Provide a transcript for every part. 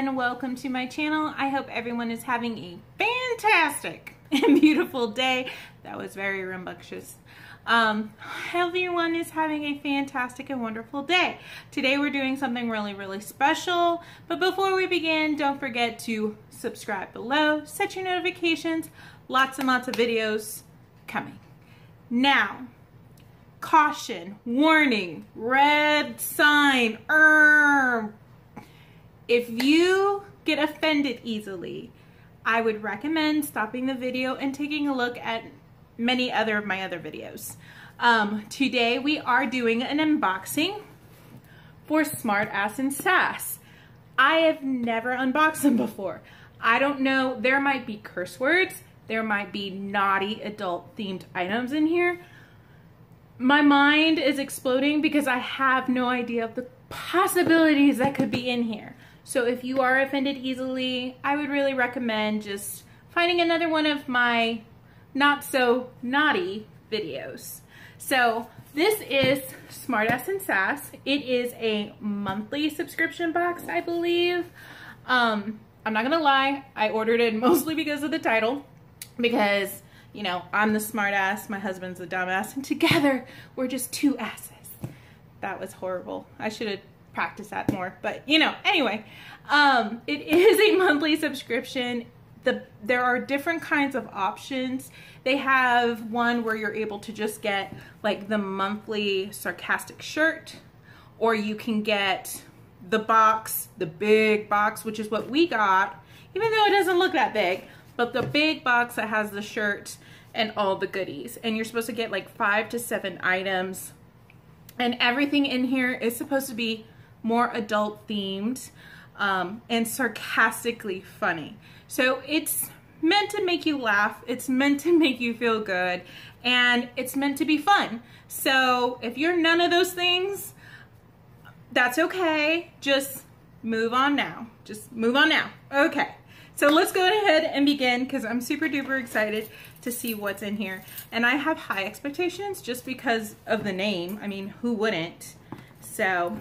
everyone, welcome to my channel. I hope everyone is having a fantastic and beautiful day. That was very rambunctious. Everyone is having a fantastic and wonderful day. Today we're doing something really special, but before we begin, don't forget to subscribe below, set your notifications, lots and lots of videos coming. Now, caution, warning, red sign, if you get offended easily, I would recommend stopping the video and taking a look at many other of my other videos. Today we are doing an unboxing for SMARTASS SASS. I have never unboxed them before. I don't know, there might be curse words, there might be naughty adult themed items in here. My mind is exploding because I have no idea of the possibilities that could be in here. So if you are offended easily, I would really recommend just finding another one of my not so naughty videos. So this is SMARTASS SASS. It is a monthly subscription box, I believe. I'm not gonna lie, I ordered it mostly because of the title, because you know, I'm the smart ass, my husband's the dumb ass, and together we're just two asses. That was horrible. I should have practiced that more, but you know, anyway, it is a monthly subscription. There are different kinds of options. They have one where you're able to just get like the monthly sarcastic shirt, or you can get the box, the big box, which is what we got, even though it doesn't look that big, but the big box that has the shirt and all the goodies. And you're supposed to get like 5 to 7 items. And everything in here is supposed to be more adult themed and sarcastically funny. So it's meant to make you laugh, it's meant to make you feel good, and it's meant to be fun. So if you're none of those things, that's okay. Just move on now. Just move on now. Okay. So let's go ahead and begin because I'm super duper excited to see what's in here. And I have high expectations just because of the name. I mean, who wouldn't? So,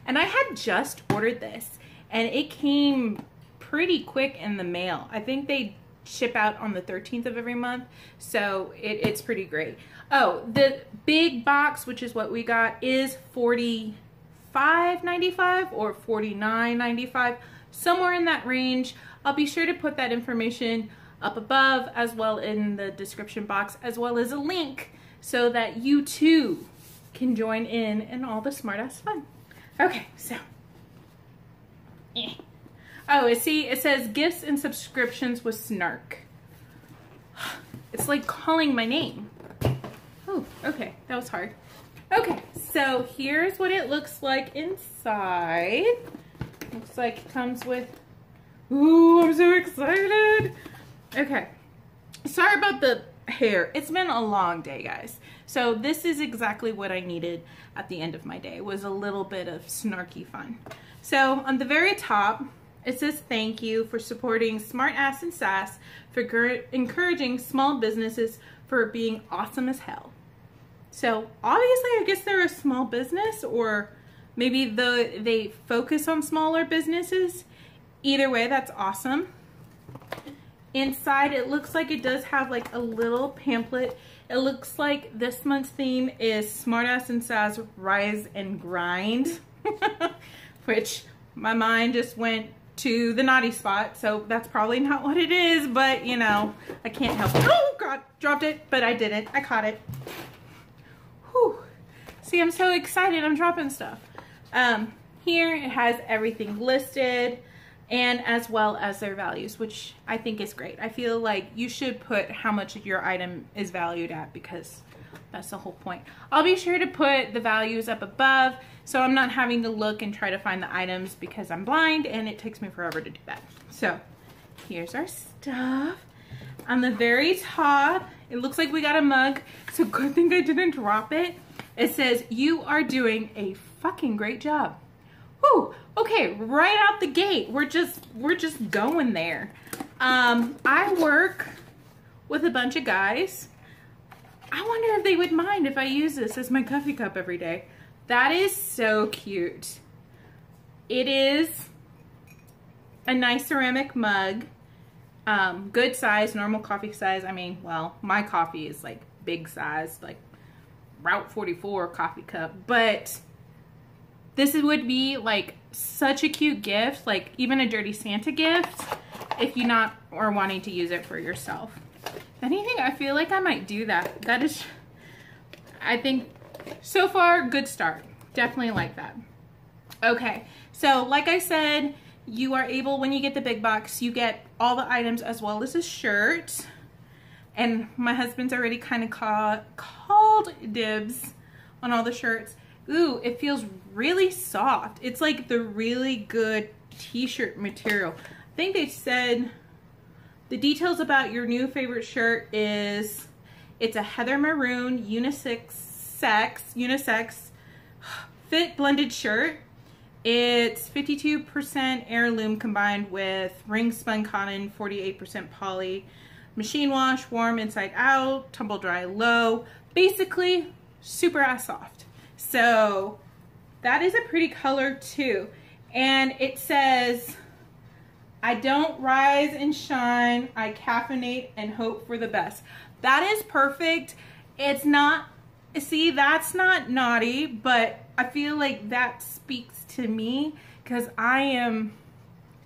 and I had just ordered this and it came pretty quick in the mail. I think they ship out on the 13th of every month. So it's pretty great. Oh, the big box, which is what we got, is $45.95 or $49.95, somewhere in that range. I'll be sure to put that information up above as well in the description box, as well as a link so that you too can join in all the smart-ass fun. Okay, so. Oh, see, it says gifts and subscriptions with Snark. It's like calling my name. Oh, okay, that was hard. Okay, so here's what it looks like inside. Looks like it comes with, ooh, I'm so excited. Okay, sorry about the hair. It's been a long day, guys. So this is exactly what I needed at the end of my day, was a little bit of snarky fun. So on the very top, it says thank you for supporting SMARTASS SASS, for encouraging small businesses for being awesome as hell. So obviously, I guess they're a small business, or maybe they focus on smaller businesses. Either way, that's awesome. Inside, it looks like it does have like a little pamphlet. It looks like this month's theme is SMARTASS SASS Rise and Grind, which my mind just went to the naughty spot. So that's probably not what it is, but you know, I can't help it. Oh God, dropped it, but I didn't. I caught it. Whew. See, I'm so excited. I'm dropping stuff. Here it has everything listed, and as well as their values, which I think is great. I feel like you should put how much your item is valued at, because that's the whole point. I'll be sure to put the values up above so I'm not having to look and try to find the items because I'm blind and it takes me forever to do that. So here's our stuff. On the very top, it looks like we got a mug, so good thing I didn't drop it. It says, "You are doing a fucking great job." Whew, okay, right out the gate, we're just going there. I work with a bunch of guys. I wonder if they would mind if I use this as my coffee cup every day. That is so cute. It is a nice ceramic mug. Good size, normal coffee size. I mean, well, my coffee is like big size, like Route 44 coffee cup, but this would be like such a cute gift, like even a Dirty Santa gift, if you not are wanting to use it for yourself. If anything, I feel like I might do that. That is, I think, so far, good start. Definitely like that. Okay, so like I said, you are able, when you get the big box, you get all the items as well as a shirt. And my husband's already kind of called dibs on all the shirts. Ooh, it feels really soft. It's like the really good t-shirt material. I think they said the details about your new favorite shirt is it's a heather maroon unisex fit blended shirt. It's 52% heirloom combined with ring spun cotton, 48% poly, machine wash, warm inside out, tumble dry low, basically super ass soft. So that is a pretty color too. And it says, I don't rise and shine, I caffeinate and hope for the best. That is perfect. It's not, see, that's not naughty, but I feel like that speaks to me because I am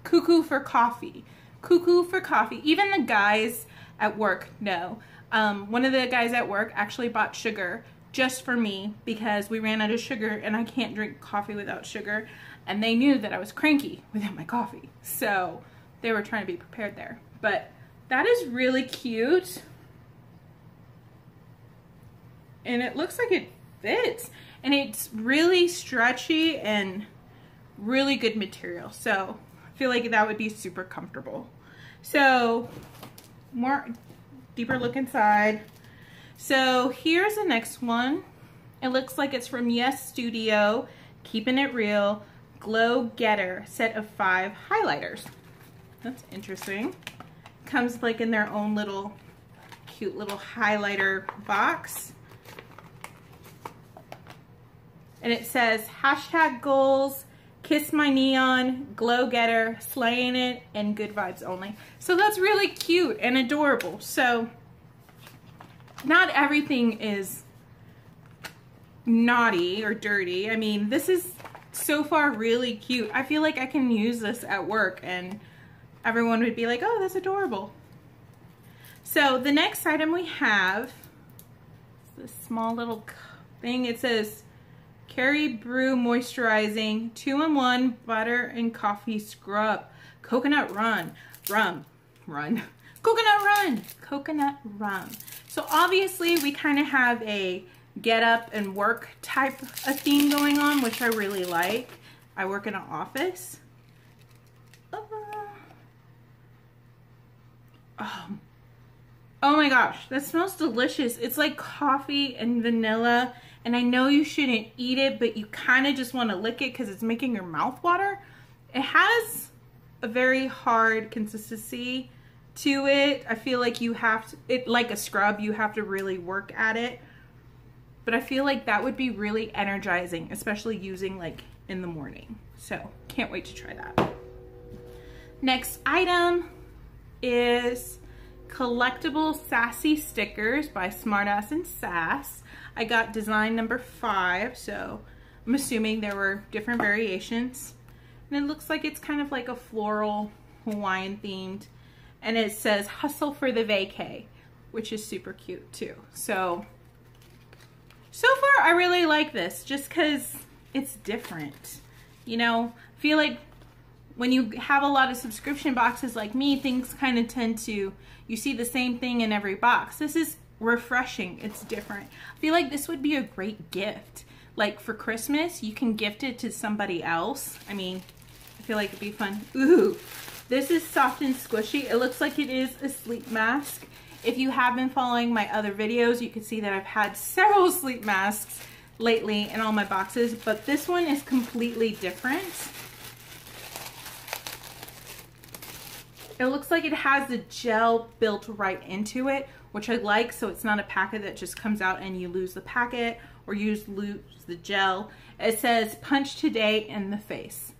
cuckoo for coffee. Cuckoo for coffee. Even the guys at work know. One of the guys at work actually bought sugar just for me because we ran out of sugar and I can't drink coffee without sugar. And they knew that I was cranky without my coffee. So they were trying to be prepared there. But that is really cute. And it looks like it fits. And it's really stretchy and really good material. So I feel like that would be super comfortable. So more deeper look inside. So here's the next one. It looks like it's from Yes Studio, Keeping It Real, Glow Getter, set of 5 highlighters. That's interesting. Comes like in their own little cute little highlighter box. And it says hashtag goals, kiss my neon, glow getter, slaying it, and good vibes only. So that's really cute and adorable. So not everything is naughty or dirty. I mean, this is so far really cute. I feel like I can use this at work and everyone would be like, oh, that's adorable. So the next item we have is this small little thing. It says Caribbrew moisturizing 2-in-1 butter and coffee scrub, coconut coconut rum. So obviously we kind of have a get up and work type of theme going on, which I really like. I work in an office. Oh my gosh, that smells delicious. It's like coffee and vanilla. And I know you shouldn't eat it, but you kind of just want to lick it because it's making your mouth water. It has a very hard consistency to it. I feel like you have to, like a scrub, you have to really work at it. But I feel like that would be really energizing, especially using like in the morning. So can't wait to try that. Next item is collectible sassy stickers by SMARTASS SASS. I got design number 5, so I'm assuming there were different variations. And it looks like it's kind of like a floral Hawaiian themed. And it says hustle for the vacay, which is super cute too. So far I really like this just because it's different. You know, I feel like when you have a lot of subscription boxes like me, things kind of tend to, you see the same thing in every box. This is refreshing. It's different. I feel like this would be a great gift. Like for Christmas, you can gift it to somebody else. I mean, I feel like it'd be fun. Ooh, this is soft and squishy. It looks like it is a sleep mask. If you have been following my other videos, you can see that I've had several sleep masks lately in all my boxes, but this one is completely different. It looks like it has the gel built right into it, which I like, so it's not a packet that just comes out and you lose the packet or you lose the gel. It says punch today in the face.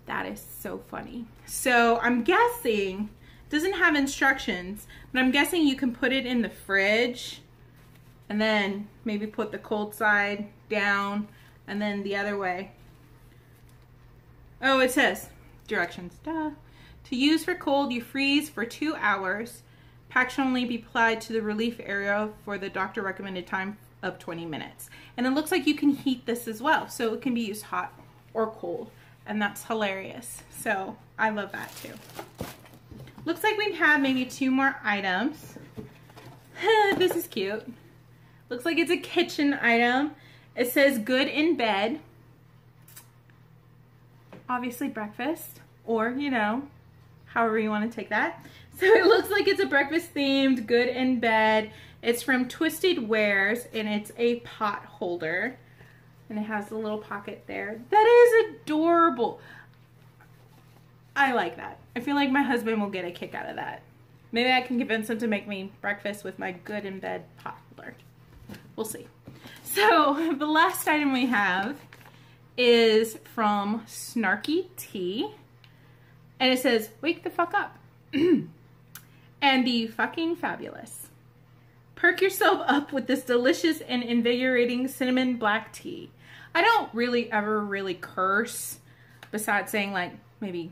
That is so funny. So I'm guessing, it doesn't have instructions, but I'm guessing you can put it in the fridge and then maybe put the cold side down and then the other way. Oh, it says directions. Duh. To use for cold, you freeze for 2 hours. Pack should only be applied to the relief area for the doctor recommended time of 20 minutes. And it looks like you can heat this as well, so it can be used hot or cold, and that's hilarious. So I love that too. Looks like we have maybe 2 more items. This is cute. Looks like it's a kitchen item. It says good in bed. Obviously breakfast, or you know, however you want to take that. So it looks like it's a breakfast themed good in bed. It's from Twisted Wares and it's a pot holder. And it has a little pocket there. That is adorable. I like that. I feel like my husband will get a kick out of that. Maybe I can convince him to make me breakfast with my good in bed pot holder. We'll see. So the last item we have is from Snarky Tea. And it says, wake the fuck up. And be fucking fabulous. Perk yourself up with this delicious and invigorating cinnamon black tea. I don't really ever really curse besides saying like maybe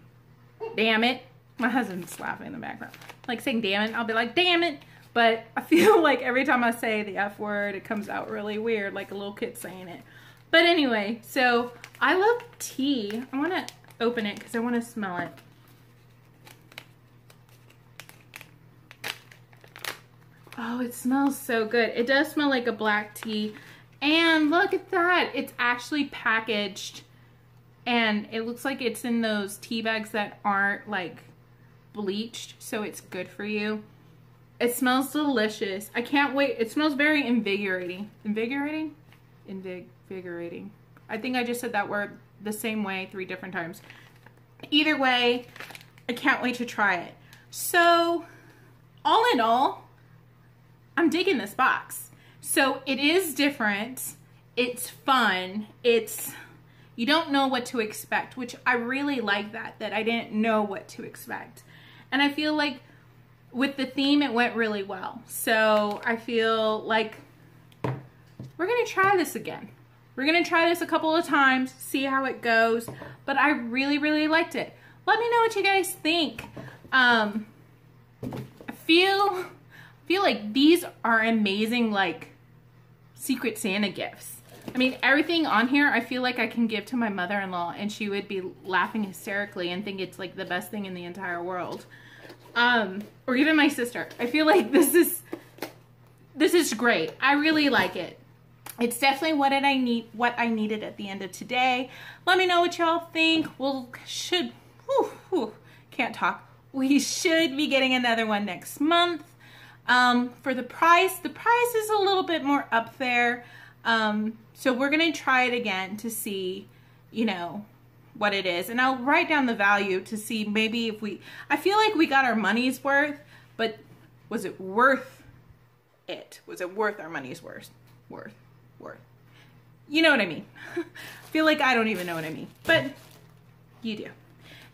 damn it. My husband's laughing in the background. Like saying damn it, I'll be like damn it. But I feel like every time I say the F word, it comes out really weird, like a little kid saying it. But anyway, so I love tea. I want to open it because I want to smell it. Oh, it smells so good. It does smell like a black tea. And look at that. It's actually packaged. And it looks like it's in those tea bags that aren't like bleached. So it's good for you. It smells delicious. I can't wait. It smells very invigorating. Invigorating? Invigorating. I think I just said that word the same way 3 different times. Either way, I can't wait to try it. So, all in all, I'm digging this box. So it is different. It's fun. You don't know what to expect, which I really like that I didn't know what to expect. And I feel like with the theme, it went really well. So I feel like we're gonna try this again. We're gonna try this a couple of times, see how it goes. But I really, really liked it. Let me know what you guys think. I feel like these are amazing, like, Secret Santa gifts. I mean, everything on here, I feel like I can give to my mother-in-law and she would be laughing hysterically and think it's, like, the best thing in the entire world. Or even my sister. I feel like this is great. I really like it. It's definitely what I needed at the end of today. Let me know what y'all think. Can't talk. We should be getting another one next month. For the price is a little bit more up there. So we're going to try it again to see, you know, what it is. And I'll write down the value to see maybe if I feel like we got our money's worth, but was it worth it? Was it worth our money's worth? Worth. You know what I mean? I feel like I don't even know what I mean, but you do.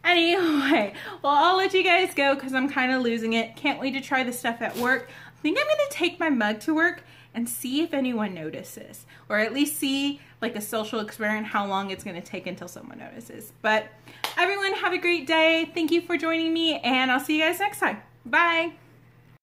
Anyway, well, I'll let you guys go because I'm kind of losing it. Can't wait to try the stuff at work. I think I'm going to take my mug to work and see if anyone notices. Or at least see, like, a social experiment, how long it's going to take until someone notices. But everyone, have a great day. Thank you for joining me, and I'll see you guys next time. Bye.